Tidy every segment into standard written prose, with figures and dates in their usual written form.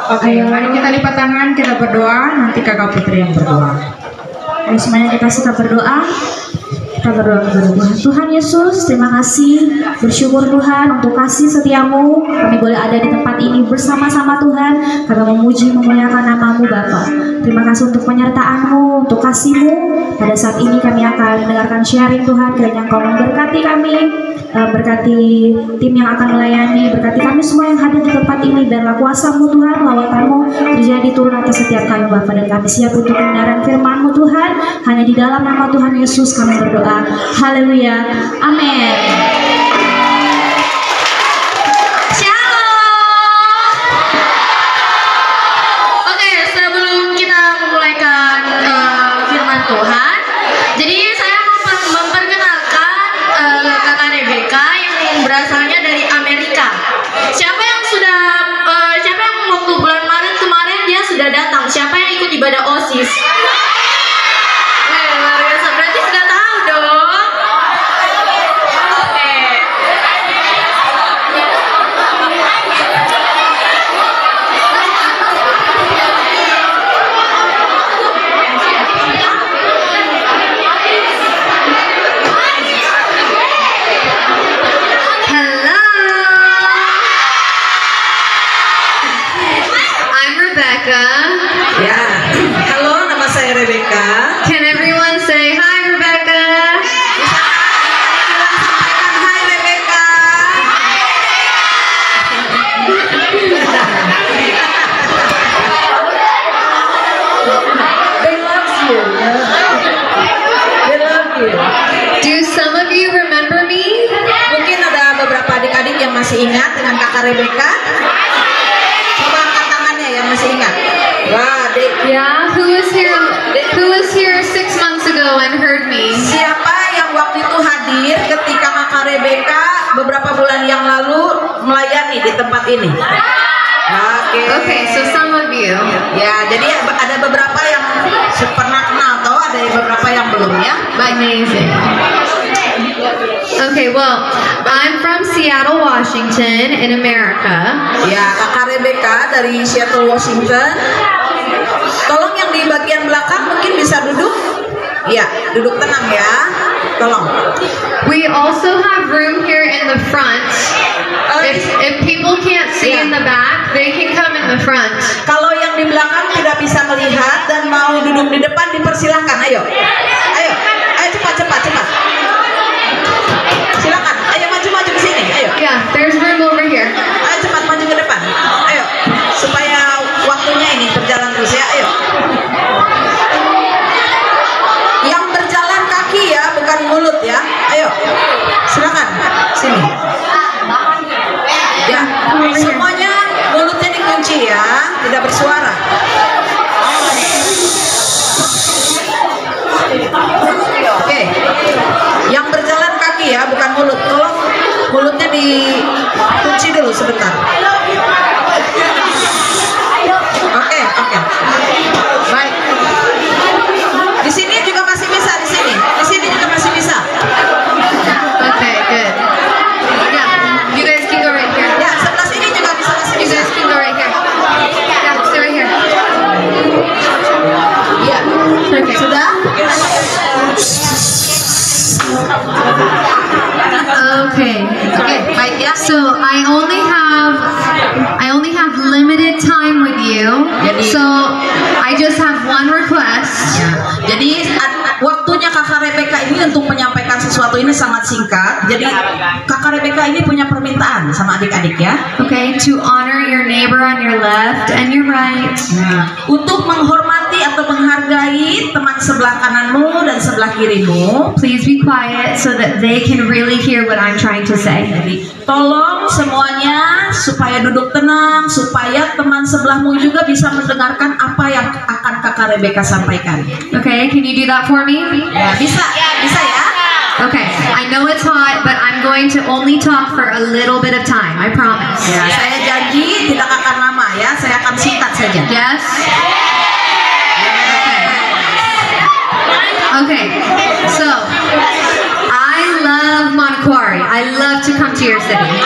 Oke, mari kita lipat tangan, kita berdoa, nanti kakak Putri yang berdoa. Ayo semuanya kita suka berdoa. Kita berdoa kepada Tuhan. Tuhan Yesus, terima kasih, bersyukur Tuhan untuk kasih setiamu. Kami boleh ada di tempat ini bersama-sama Tuhan. Kami memuji, memuliakan nama-Mu Bapa. Terima kasih untuk penyertaan-Mu, untuk kasih-Mu. Pada saat ini kami akan mendengarkan sharing Tuhan. Kiranya Engkau memberkati kami, berkati tim yang akan melayani, berkati kami semua yang hadir di tempat ini. Biarlah kuasa-Mu Tuhan, lawatan-Mu terjadi turun atas setiap kami Bapa. Dan kami siap untuk kebenaran firman-Mu Tuhan. Hanya di dalam nama Tuhan Yesus kami berdoa. Haleluya. Amin. Tuhan. Jadi saya mau memperkenalkan kakak Rebecca yang berasalnya dari Amerika. Siapa yang waktu bulan Maret kemarin dia sudah datang? Siapa yang ikut ibadah OSIS? Luar biasa, berarti sudah tahu dong. Oke. Ya, halo, nama saya Rebecca. Can everyone say hi, Rebecca? Sampaikan hai Rebecca. They love you. They love you. Do some of you remember me? Mungkin ada beberapa adik-adik yang masih ingat dengan kakak Rebecca. Coba angkat tangannya yang masih ingat. Wah, Yeah, who was here 6 months ago and heard me? siapa yang waktu itu hadir ketika kakak Rebecca beberapa bulan yang lalu melayani di tempat ini? Oke. Okay, so some of you. Ya, jadi ada beberapa yang pernah kenal atau ada beberapa yang belum ya. Amazing. Okay, well, I'm from Seattle, Washington, in America. Ya, kakak Rebecca dari Seattle, Washington. Tolong yang di bagian belakang mungkin bisa duduk. Ya, duduk tenang ya. Tolong. We also have room here in the front. If people can't see in the back, they can come in the front. Kalau yang di belakang tidak bisa melihat dan mau duduk di depan, dipersilahkan. Ayo, ayo, ayo cepat. Silakan. Ayo maju ke sini. Ayo. Yeah, there's room over here. Ayo cepat maju ke depan. Ayo, supaya waktunya ini berjalan terus ya. Ayo. Yang berjalan kaki ya, bukan mulut ya. Ayo, silakan. Sini. Ya, semuanya mulutnya dikunci ya, tidak bersuara. Oke. Yang berjalan kaki ya, bukan mulut. Tolong mulutnya dikunci dulu sebentar. Oke. Baik. Di sini juga masih bisa, di sini juga masih bisa. Okay, good. Yeah, you guys can go right here. Ya, sebelah sini juga masih You bisa. guys can go right here. Yeah, stay right here. Iya. Okay. Sudah? Okay. Oke, baik ya. So I only have limited time with you. So I just have one request. Jadi waktunya kakak Rebecca ini untuk menyampaikan sesuatu ini sangat singkat. Jadi kakak Rebecca ini punya permintaan sama adik-adik ya. Okay, to honor your neighbor on your left and your right. Untuk menghormati atau menghargai teman sebelah kananmu dan sebelah kirimu. Please be quiet so that they can really hear what I'm trying to say. Jadi tolong semuanya supaya duduk tenang, supaya teman sebelahmu juga bisa mendengarkan apa yang akan kakak Rebecca sampaikan. Okay, can you do that for me? Ya, bisa ya. Okay, I know it's hot, but I'm going to only talk for a little bit of time. I promise. Ya, saya janji tidak akan lama ya, saya akan singkat saja. Yes? Okay, so I love Manokwari. I love to come to your city.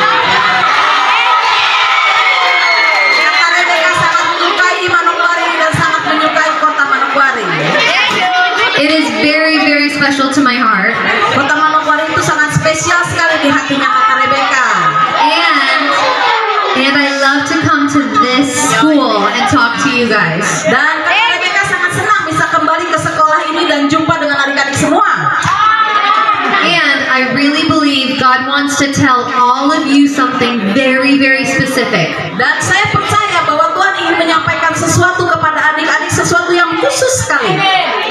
Kakak Rebecca sangat special to my heart. Kota Manokwari itu sangat spesial sekali di hatinya Kakak Rebecca. And I love to come to this school and talk to you guys. Dan Kakak Rebecca sangat senang bisa kembali ke sekolah ini dan jumpa dengan adik-adik semua. And I really believe God wants to tell all of you something very, very specific. Dan saya percaya bahwa Tuhan ingin menyampaikan sesuatu kepada adik-adik, sesuatu yang khusus sekali.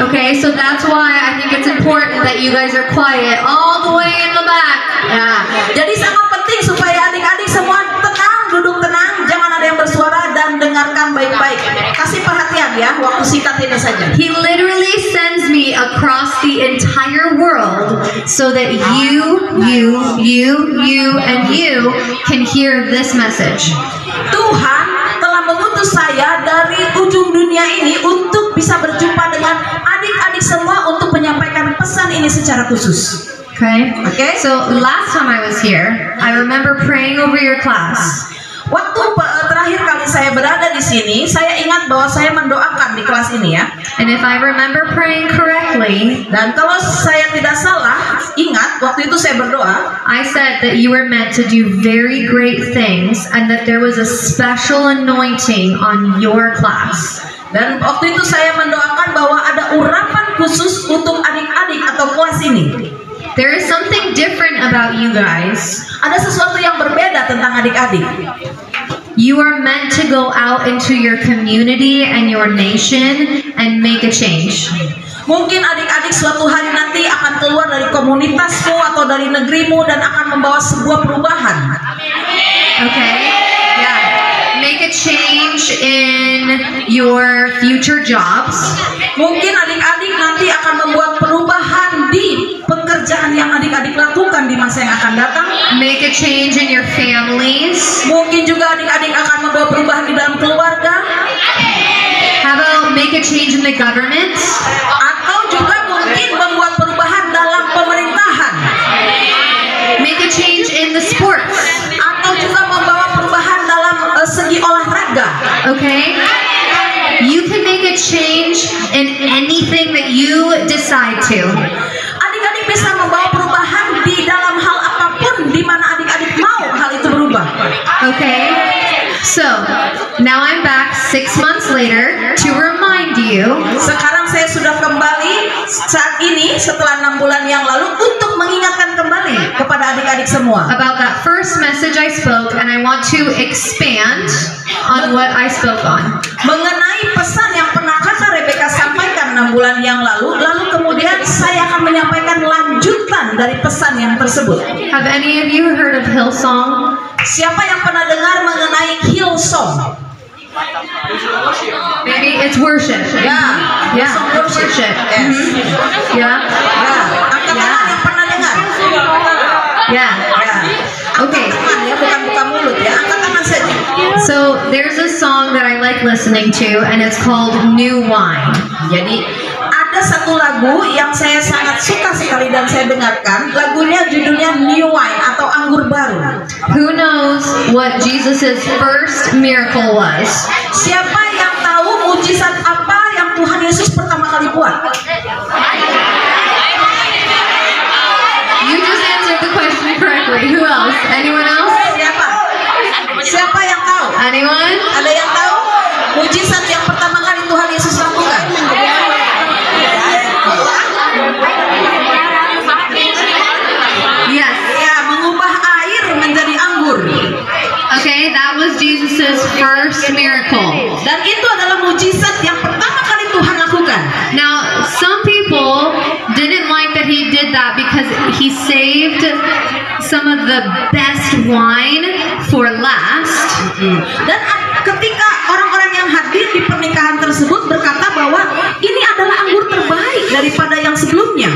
Okay, so that's why I think it's important that you guys are quiet all the way in the back. Nah, jadi sangat penting supaya adik-adik semua tenang, duduk tenang, jangan ada yang bersuara dan dengarkan baik-baik. Kasih perhatian ya, waktu singkat ini saja. He literally sends me across the entire world so that you, and you can hear this message. Tuhan telah mengutus saya dari ujung dunia ini untuk bisa berjumpa dengan adik-adik semua untuk menyampaikan pesan ini secara khusus. Okay? So last time I was here, I remember praying over your class. Waktu terakhir kali saya berada di sini, saya ingat bahwa saya mendoakan di kelas ini ya. And if I remember praying correctly, dan kalau saya tidak salah, ingat waktu itu saya berdoa, I said that you were meant to do very great things and that there was a special anointing on your class. Dan waktu itu saya mendoakan bahwa ada urapan khusus untuk adik-adik atau kelas ini. There is something different about you guys. Ada sesuatu yang berbeda tentang adik-adik. You are meant to go out into your community and your nation and make a change. Mungkin adik-adik suatu hari nanti akan keluar dari komunitasmu atau dari negerimu dan akan membawa sebuah perubahan. Okay? Yeah. Make a change in your future jobs. Mungkin adik-adik nanti akan membuat perubahan di pekerjaan yang adik-adik lakukan di masa yang akan datang. Make a change in your families. Mungkin juga adik-adik akan membawa perubahan di dalam keluarga. How about make a change in the government? Atau juga mungkin membuat perubahan dalam pemerintahan. Make a change in the sports. Atau juga membawa perubahan dalam segi olahraga. Okay? You can make a change in anything that you decide to. Adik-adik bisa membawa perubahan di dalam hal apapun di mana adik-adik mau hal itu berubah. Okay? So, now I'm back 6 months later to remind you. Sekarang saya sudah kembali saat ini setelah 6 bulan yang lalu untuk mengingatkan kembali kepada adik-adik semua about that first message I spoke, and I want to expand on what I spoke on. Mengenai pesan yang pernah Kakak Rebecca sampaikan 6 bulan yang lalu kemudian saya akan menyampaikan lanjutan dari pesan yang tersebut. Have any of you heard of Hillsong? Siapa yang pernah dengar mengenai Hillsong? Maybe it's worship. Yeah, Worship. Yes. Yeah. Angkat tangan yang pernah dengar. Yeah. Okay. Angkat tangan ya, bukan buka mulut ya. Angkat tangan saja. So there's a song that I like listening to, and it's called New Wine. Jadi ada satu lagu yang saya sangat suka sekali dan saya dengarkan. Lagunya judulnya New Wine atau anggur baru. Who knows what Jesus' first miracle was? Siapa yang tahu mujizat apa yang Tuhan Yesus pertama kali buat? You just answered the question correctly. Who else? Anyone else? Siapa? Siapa yang tahu? Anyone? Ada yang tahu mujizat yang pertama kali Tuhan Yesus lakukan? Yes. Ya, mengubah air menjadi anggur. Okay, that was Jesus' first miracle. Dan itu adalah mujizat yang pertama kali Tuhan lakukan. Now, some people didn't like that he did that because he saved some of the best wine for last. Dan ketika orang-orang yang hadir di pernikahan tersebut berkata bahwa ini adalah anggur terbaik daripada yang sebelumnya.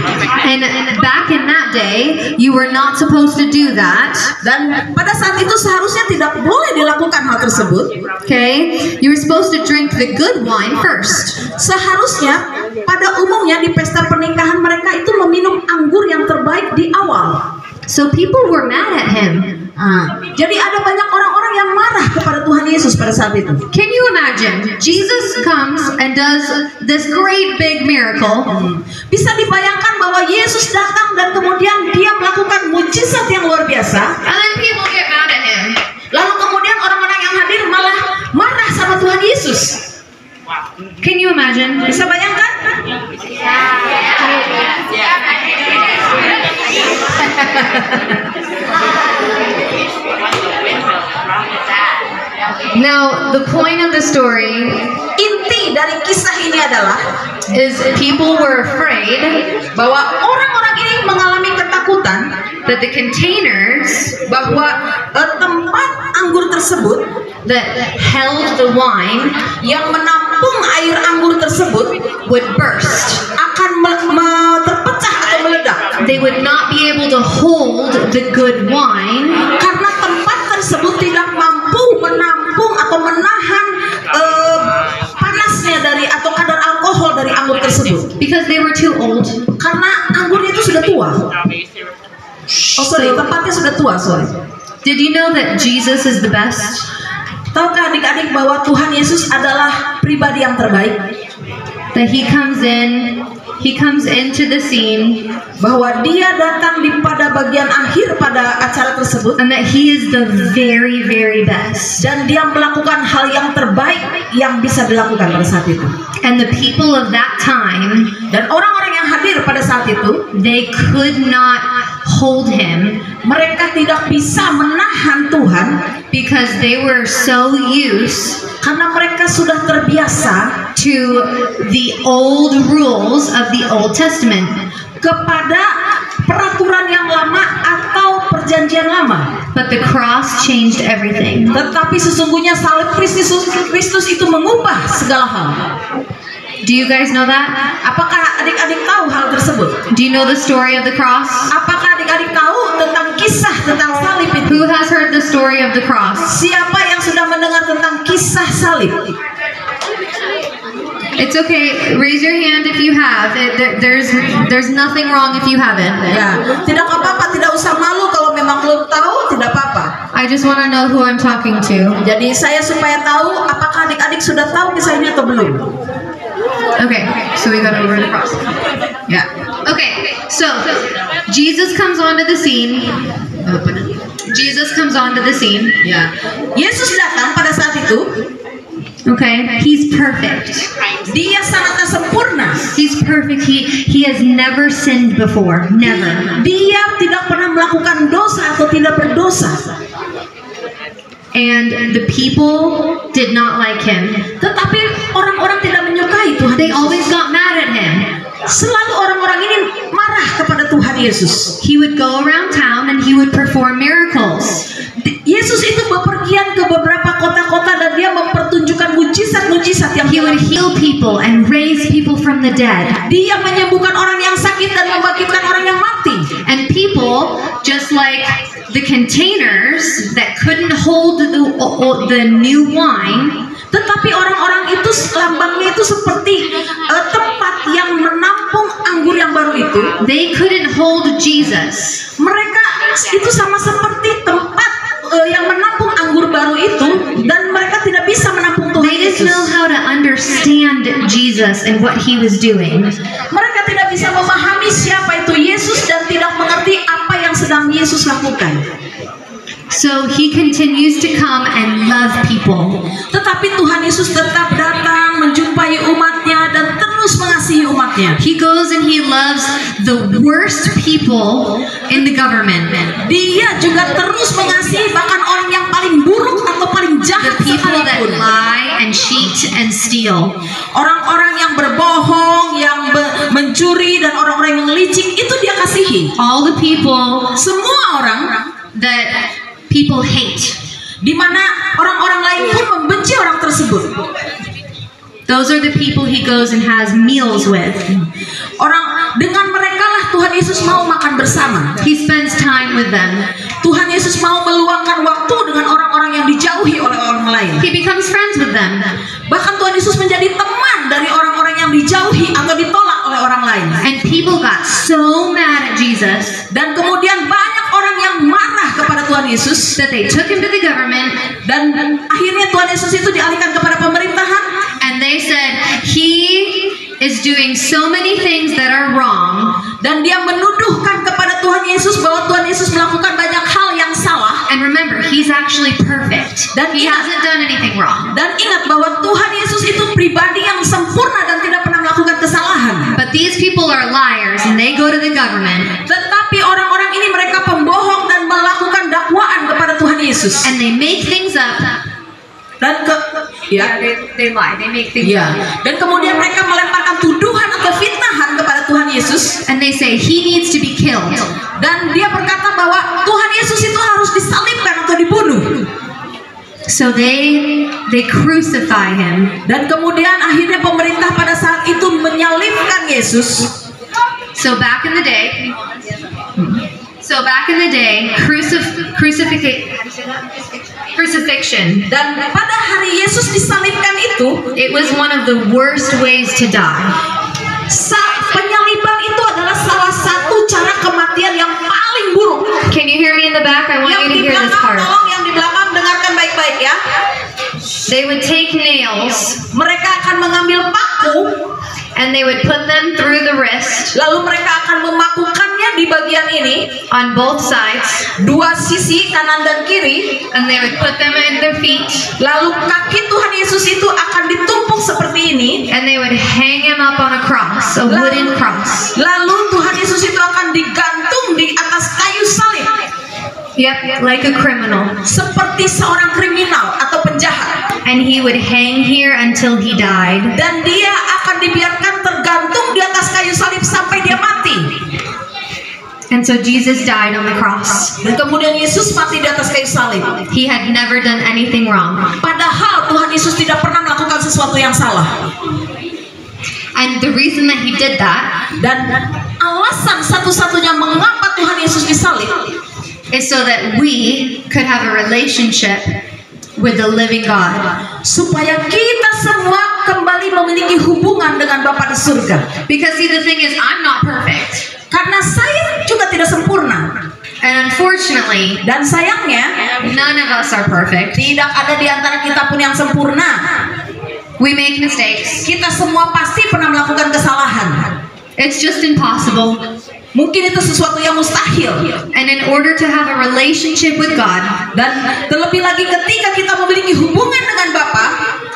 And back in that day, you were not supposed to do that. Dan pada saat itu seharusnya tidak boleh dilakukan hal tersebut. Okay, you were supposed to drink the good wine first. Seharusnya pada umumnya di pesta pernikahan mereka itu meminum anggur yang terbaik di awal. So people were mad at him. Jadi ada banyak orang-orang yang marah kepada Tuhan Tuhan Yesus pada saat itu. Can you imagine? Jesus comes and does this great big miracle. Bisa dibayangkan bahwa Yesus datang dan kemudian dia melakukan mujizat yang luar biasa. And then people get mad at him. Lalu kemudian orang-orang yang hadir malah marah sama Tuhan Yesus. Can you imagine? Bisa bayangkan? Now, the point of the story Inti dari kisah ini adalah is people were afraid bahwa orang-orang ini mengalami ketakutan that the containers bahwa tempat anggur tersebut that held the wine yang menampung air anggur tersebut would burst. akan terpecah atau meledak. They would not be able to hold the good wine Karena tempat tersebut tidak mampu menampung atau menahan panasnya dari atau kadar alkohol dari anggur tersebut. because they were too old. Karena anggurnya itu sudah tua. Oh sorry, tempatnya sudah tua, sorry. Did you know that Jesus is the best? Tahukah adik-adik bahwa Tuhan Yesus adalah pribadi yang terbaik? That he comes into the scene, Bahwa dia datang di pada bagian akhir pada acara tersebut and that he is the very, very best. dan dia melakukan hal yang terbaik yang bisa dilakukan pada saat itu. And the people of that time, Dan orang-orang yang hadir pada saat itu, they could not hold him mereka tidak bisa menahan Tuhan because they were so used karena mereka sudah terbiasa to the old rules of the Old Testament. kepada peraturan yang lama atau perjanjian lama. But the cross changed everything. Tetapi sesungguhnya salib Kristus itu mengubah segala hal. Do you guys know that? Apakah adik-adik tahu hal tersebut? Do you know the story of the cross? Apakah adik-adik tahu tentang kisah tentang salib itu? Who has heard the story of the cross? Siapa yang sudah mendengar tentang kisah salib? It's okay. Raise your hand if you have. There's nothing wrong if you haven't. Ya, tidak apa-apa, tidak usah malu kalau memang belum tahu, tidak apa-apa. I just want to know who I'm talking to. Jadi saya supaya tahu apakah adik-adik sudah tahu kisah ini atau belum. Okay, so we got over the cross. Ya. Okay, so Jesus comes onto the scene. Jesus comes onto the scene. Ya. Yesus datang pada saat itu. Okay, he's perfect. Dia sangatlah sempurna. He's perfect. He has never sinned before. Never. Dia tidak pernah melakukan dosa atau tidak berdosa. And the people did not like him. Tetapi orang-orang tidak menyukai Tuhan. They Yesus. always got mad at him. Selalu orang-orang ini marah kepada Tuhan Yesus. He would go around town and he would perform miracles. Yesus itu bepergian ke beberapa kota-kota dan dia mempertunjukkan mujizat-mujizat yang He would heal people and raise people from the dead. dia menyembuhkan orang yang sakit dan membangkitkan orang yang mati. And people, just like the containers that couldn't hold the new wine, Tetapi orang-orang itu lambangnya itu seperti tempat yang menampung anggur yang baru itu. they couldn't hold Jesus. Mereka itu sama seperti tempat yang menampung anggur baru itu dan mereka tidak bisa menampung Tuhan They didn't Yesus. know how to understand Jesus and what he was doing. Mereka tidak bisa memahami siapa itu Yesus dan tidak mengerti apa yang sedang Yesus lakukan. So he continues to come and love people. Tetapi Tuhan Yesus tetap datang menjumpai umatnya dan terus mengasihi umatnya. He goes and he loves the worst people in the government. Dia juga terus mengasihi bahkan orang yang paling buruk atau paling The jahat people that sekalipun. lie and cheat and steal. Orang-orang yang berbohong, yang mencuri dan orang-orang yang licik itu dia kasihi. All the people Semua orang that people hate. di mana orang-orang lain pun membenci orang tersebut. Those are the people he goes and has meals with. Orang dengan mereka lah Tuhan Yesus mau makan bersama. He spends time with them. Tuhan Yesus mau meluangkan waktu dengan orang-orang yang dijauhi oleh orang lain. He becomes friends with them. Bahkan Tuhan Yesus menjadi teman dari orang-orang yang dijauhi atau ditolak oleh orang lain. And people got so mad at Jesus Dan kemudian banyak orang yang marah kepada Tuhan Yesus, that they took him to the government, dan akhirnya Tuhan Yesus itu dialihkan kepada pemerintahan, and they said, he is doing so many things that are wrong, dan dia menuduhkan kepada Tuhan Yesus bahwa Tuhan Yesus melakukan banyak hal yang salah. and remember, he's actually perfect. Dan He ingat, hasn't done anything wrong. dan ingat bahwa Tuhan Yesus itu pribadi yang sempurna dan tidak pernah melakukan kesalahan. But these people are liars, and they go to the government, Tetapi orang-orang ini mereka pembohong dan melakukan dakwaan kepada Tuhan Yesus. and they make things up. Dan They lie. They make things ya, up. dan kemudian mereka melemparkan tuduhan atau fitnahan kepada Tuhan Yesus. And they say he needs to be killed. Dan dia berkata bahwa Tuhan Yesus itu harus disalibkan atau dibunuh. So they crucify him. Dan kemudian akhirnya pemerintah pada saat itu menyalibkan Yesus. So back in the day, crucifixion. Dan pada hari Yesus disalibkan itu, It was one of the worst ways to die. penyaliban itu adalah salah satu cara kematian yang paling buruk. Can you hear me in the back? I want Yang you di to hear this belakang, part. tolong yang di belakang dengarkan baik-baik ya. They would take nails Mereka akan mengambil paku, and they would put them through the wrist lalu mereka akan memakukannya di bagian ini, on both sides, dua sisi kanan dan kiri. and they would put them at their feet, Lalu kaki Tuhan Yesus itu akan ditumpuk seperti ini. and they would hang him up on a cross, a wooden cross. Lalu Tuhan Yesus itu akan digantung di atas kayu salib Yep, like a criminal. seperti seorang kriminal atau penjahat. And he would hang here until he died. Dan dia akan dibiarkan tergantung di atas kayu salib sampai dia mati. And so Jesus died on the cross. Dan kemudian Yesus mati di atas kayu salib. He had never done anything wrong. Padahal Tuhan Yesus tidak pernah melakukan sesuatu yang salah. And the reason that he did that Dan alasan satu-satunya mengapa Tuhan Yesus disalib is so that we could have a relationship with the living God. supaya kita semua kembali memiliki hubungan dengan Bapa di surga. Because see, the thing is, I'm not perfect. Karena saya juga tidak sempurna. And unfortunately, Dan sayangnya none of us are perfect. tidak ada di antara kita pun yang sempurna. We make mistakes. Kita semua pasti pernah melakukan kesalahan. It's just impossible. Mungkin itu sesuatu yang mustahil. And in order to have a relationship with God, Dan terlebih lagi ketika kita memiliki hubungan dengan Bapa,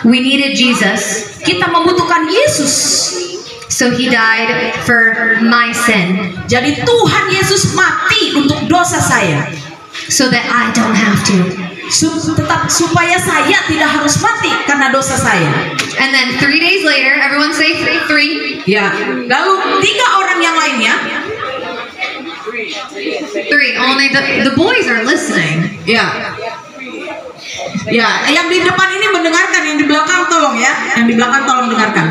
we needed Jesus. kita membutuhkan Yesus. So he died for my sin, Jadi Tuhan Yesus mati untuk dosa saya. so that I don't have to. Tetap supaya saya tidak harus mati karena dosa saya. And then 3 days later, everyone say three. Ya. Lalu 3 orang yang lainnya, Three. Only the boys are listening. ya. Ya, yang di depan ini mendengarkan, yang di belakang tolong ya. Yang di belakang tolong dengarkan.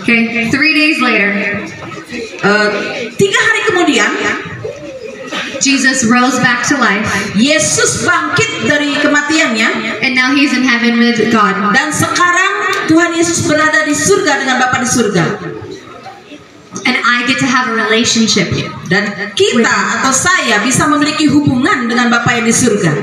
Okay. 3 days later, 3 hari kemudian, Jesus rose back to life, Yesus bangkit dari kematiannya, and now he's in heaven with God. dan sekarang Tuhan Yesus berada di surga dengan Bapa di surga. And I get to have a relationship. Dan kita atau saya bisa memiliki hubungan dengan Bapa yang di surga.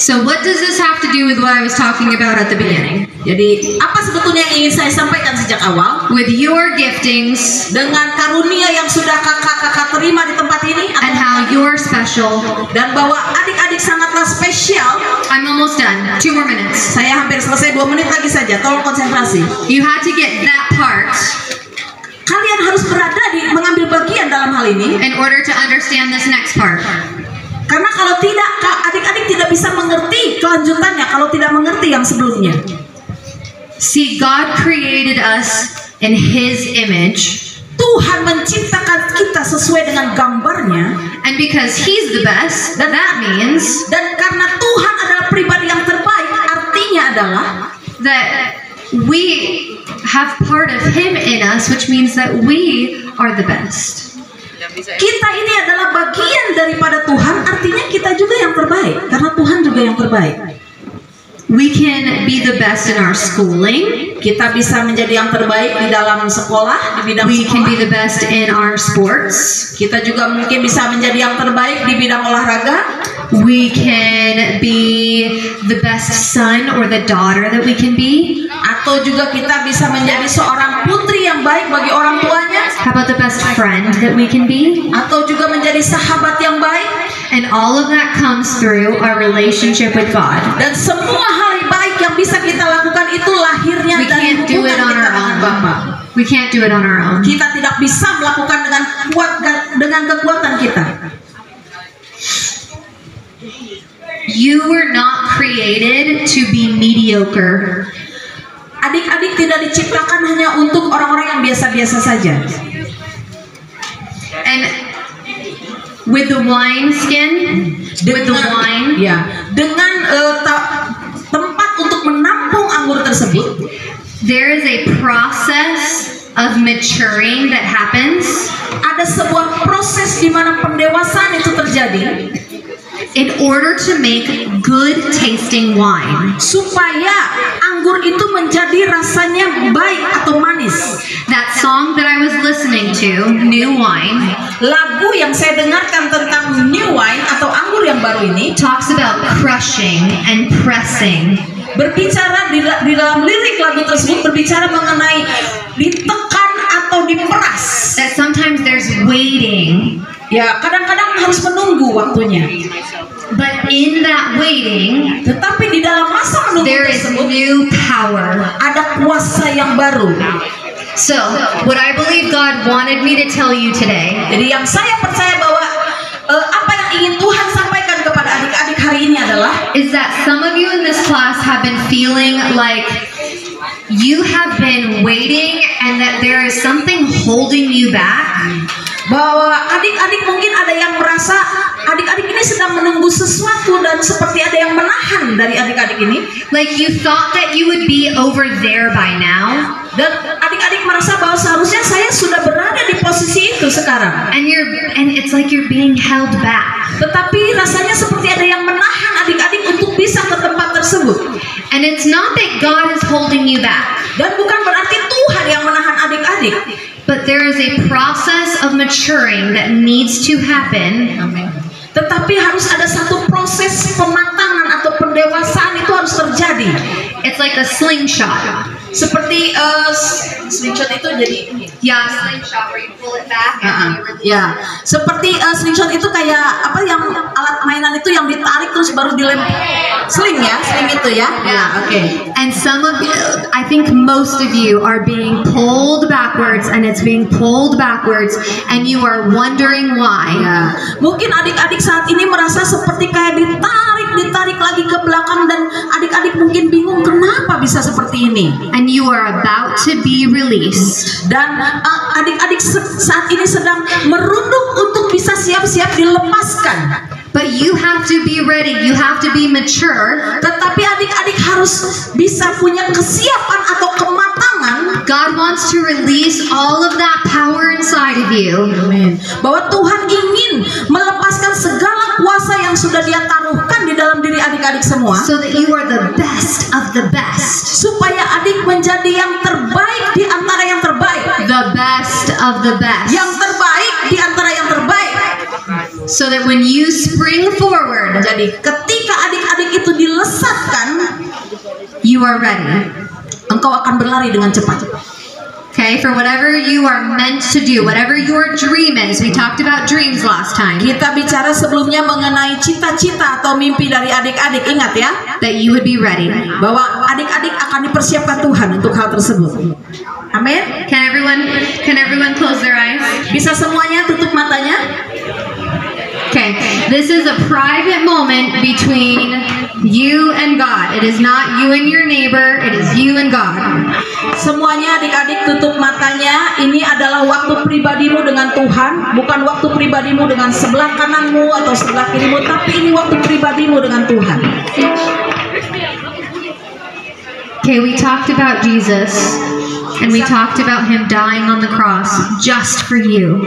So what does this have to do with what I was talking about at the beginning? Jadi apa sebetulnya yang ingin saya sampaikan sejak awal? With your giftings Dengan karunia yang sudah kakak-kakak terima di tempat ini, and how you're special. dan bahwa adik-adik sangatlah spesial. I'm almost done. 2 more minutes. Saya hampir selesai, 2 menit lagi saja. Tolong konsentrasi. You had to get that part Kalian harus berada di mengambil bagian dalam hal ini. in order to understand this next part. Karena kalau tidak, adik-adik tidak bisa mengerti kelanjutannya kalau tidak mengerti yang sebelumnya. See, God created us in His image, Tuhan menciptakan kita sesuai dengan gambarnya, and because He's the best, that means dan karena Tuhan adalah pribadi yang terbaik, artinya adalah that we have part of Him in us, which means that we are the best. kita ini adalah bagian daripada Tuhan, artinya kita juga yang terbaik karena Tuhan juga yang terbaik. We can be the best in our schooling. Kita bisa menjadi yang terbaik di dalam sekolah, di bidang We can be sekolah. the best in our sports. Kita juga mungkin bisa menjadi yang terbaik di bidang olahraga. We can be the best son or the daughter that we can be. Atau juga kita bisa menjadi seorang putri yang baik bagi orang tuanya. How about the best friend that we can be? Atau juga menjadi sahabat yang baik. And all of that comes through our relationship with God. Dan semua hal baik yang bisa kita lakukan itu lahirnya We dari can't do hubungan it on kita our dengan Bapa. own. We can't do it on our own. Kita tidak bisa melakukan dengan kekuatan kita. You were not created to be mediocre. Adik-adik tidak diciptakan hanya untuk orang-orang yang biasa-biasa saja. And with the wineskin, with the wine, Ya, dengan tempat untuk menampung anggur tersebut, there is a process of maturing that happens ada sebuah proses di mana pendewasaan itu terjadi in order to make good tasting wine. supaya anggur itu menjadi rasanya baik atau manis. That song that I was listening to, New Wine, Lagu yang saya dengarkan tentang new wine atau anggur yang baru ini talks about crushing and pressing. berbicara di dalam lirik lagu tersebut berbicara mengenai ditekan atau diperas. That sometimes there's waiting, Ya, kadang-kadang harus menunggu waktunya. but in that waiting, Tetapi di dalam masa menunggu there is tersebut new power. ada kuasa yang baru. So, what I believe God wanted me to tell you today Jadi yang saya percaya bahwa apa yang ingin Tuhan sampaikan kepada adik-adik hari ini adalah is that some of you in this class have been feeling like you have been waiting and that there is something holding you back. bahwa adik-adik mungkin ada yang merasa adik-adik ini sedang menunggu sesuatu dan seperti ada yang menahan dari adik-adik ini. Like you thought that you would be over there by now, Dan adik-adik merasa bahwa seharusnya saya sudah berada di posisi itu sekarang. and it's like you're being held back. Tetapi rasanya seperti ada yang menahan adik-adik untuk bisa ke tempat tersebut. And it's not that God is holding you back, Dan bukan berarti Tuhan yang menahan adik-adik. but there is a process of maturing that needs to happen Tetapi harus ada satu proses pematangan atau pendewasaan itu harus terjadi. It's like a slingshot. Seperti slingshot itu jadi Yeah, slingshot where you pull it back and you release. ya, seperti slingshot itu kayak apa yang alat mainan itu yang ditarik terus baru dilempar. Sling ya, sling itu ya. Ya, oke. And some of you, I think most of you are being pulled backwards, and it's being pulled backwards, and you are wondering why. Ya, mungkin adik-adik saat ini merasa seperti kayak ditarik lagi ke belakang dan adik-adik mungkin bingung kenapa bisa seperti ini. And you are about to be released. Dan adik-adik saat ini sedang merunduk untuk bisa siap-siap dilepaskan. But you have to be ready. You have to be mature. Tetapi adik-adik harus bisa punya kesiapan atau kematangan. God wants to release all of that power inside of you, Amin. Bahwa Tuhan ingin melepaskan segala kuasa yang sudah Dia taruhkan di dalam diri adik-adik semua, so that you are the best of the best. supaya adik menjadi yang terbaik di antara yang terbaik. The best of the best. Yang terbaik di antara yang terbaik. So that when you spring forward, Jadi ketika adik-adik itu dilesatkan, you are ready. engkau akan berlari dengan cepat. Okay, for whatever you are meant to do, whatever your dream is. We talked about dreams last time. Kita bicara sebelumnya mengenai cita-cita atau mimpi dari adik-adik. Ingat ya, That you would be ready. bahwa adik-adik akan dipersiapkan Tuhan untuk hal tersebut. Amin. Can everyone close their eyes? Bisa semuanya tutup matanya? Okay, this is a private moment between you and God. It is not you and your neighbor, it is you and God. Semuanya adik-adik tutup matanya. Ini adalah waktu pribadimu dengan Tuhan, bukan waktu pribadimu dengan sebelah kananmu atau sebelah kirimu, tapi ini waktu pribadimu dengan Tuhan. Okay, we talked about Jesus, and we talked about him dying on the cross just for you.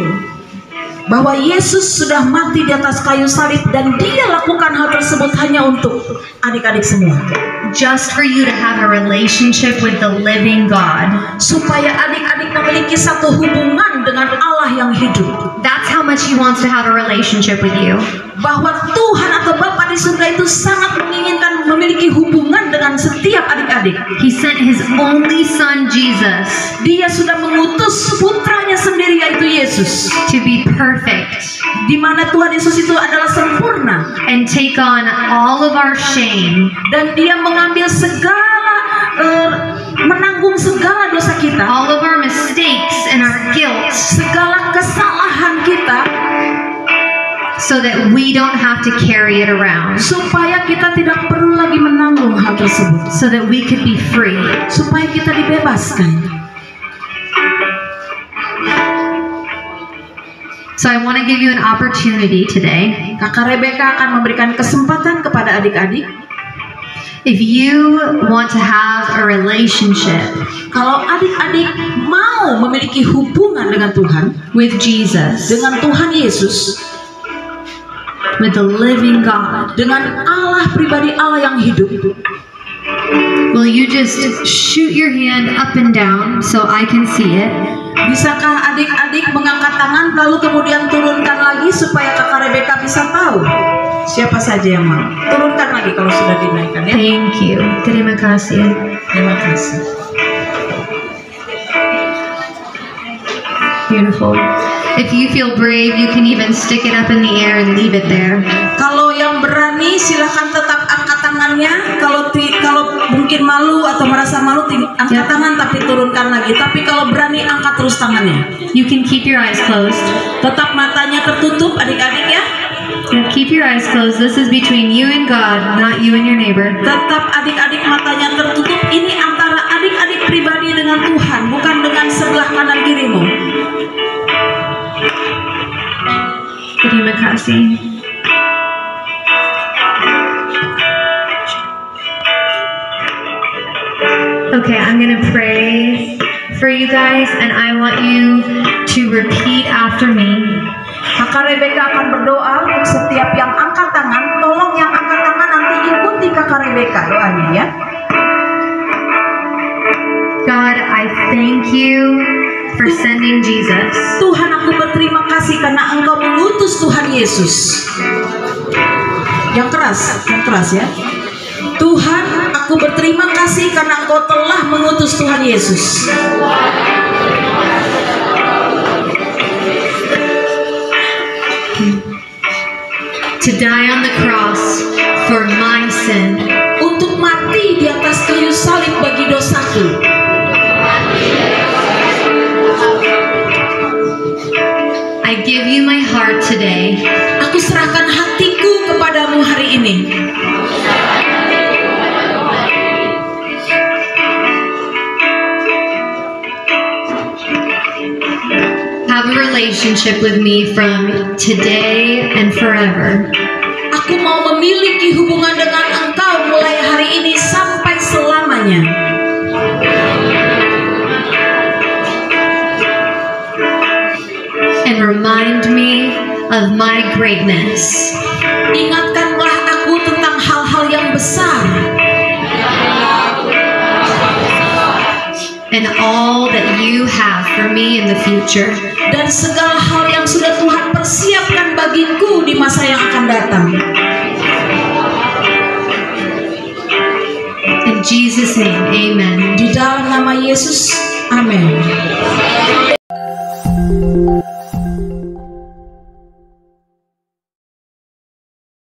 bahwa Yesus sudah mati di atas kayu salib dan dia lakukan hal tersebut hanya untuk adik-adik semua. Just for you to have a relationship with the living God. Supaya adik-adik memiliki satu hubungan dengan Allah yang hidup. That's how much He wants to have a relationship with you. Bahwa Tuhan atau Bapa di surga itu sangat menginginkan memiliki hubungan dengan setiap adik-adik. He sent His only Son Jesus. Dia sudah mengutus putranya sendiri yaitu Yesus to be perfect, di mana Tuhan Yesus itu adalah sempurna and take on all of our shame, dan dia mengambil segala menanggung segala dosa kita, all of our mistakes and our guilt, segala kesalahan kita, so that we don't have to carry it around, supaya kita tidak perlu lagi menanggung hal tersebut, so that we could be free, supaya kita dibebaskan. So I want to give you an opportunity today. Kakak Rebecca akan memberikan kesempatan kepada adik-adik. If you want to have a relationship, kalau adik-adik mau memiliki hubungan dengan Tuhan, with Jesus, dengan Tuhan Yesus, with the living God, dengan Allah pribadi, Allah yang hidup, will you just shoot your hand up and down so I can see it? Bisakah adik-adik mengangkat tangan lalu kemudian turunkan lagi supaya kakak Rebecca bisa tahu siapa saja yang mau? Turunkan lagi kalau sudah dinaikkan ya. Thank you. Terima kasih. Terima kasih. Beautiful. If you feel brave, you can even stick it up in the air and leave it there. Kalau yang berani silahkan tetap angkat tangannya. Kalau mungkin malu atau merasa malu angkat tangan tapi turunkan lagi. Tapi kalau berani angkat terus tangannya. You can keep your eyes closed. Tetap matanya tertutup adik-adik ya. Keep your eyes closed. This is between you and God, not you and your neighbor. Tetap adik-adik matanya tertutup. Ini antara adik-adik pribadi dengan Tuhan, bukan dengan sebelah kanan kirimu. Terima kasih. Okay, I'm gonna pray for you guys, and I want you to repeat after me. Kakak Rebecca akan berdoa untuk setiap yang angkat tangan. Tolong yang angkat tangan nanti ikuti kakak Rebecca doanya ya. God, I thank you for sending Jesus. Tuhan, aku berterima kasih karena Engkau mengutus Tuhan Yesus. Yang keras ya. Tuhan, aku berterima kasih karena Engkau telah mengutus Tuhan Yesus. To die on the cross for my sin. Untuk mati di atas kayu salib bagi dosaku. I give you my heart today. Aku serahkan hatiku kepadamu hari ini. Have a relationship with me from today and forever. Aku mau memiliki hubungan dengan Engkau mulai hari ini sampai selamanya. And remind me of my greatness. Ingatkanlah aku tentang hal-hal yang besar. And all that you have for me in the future. Dan segala hal yang sudah Tuhan persiapkan bagiku di masa yang akan datang. In Jesus' name, amen. Di dalam nama Yesus, amin.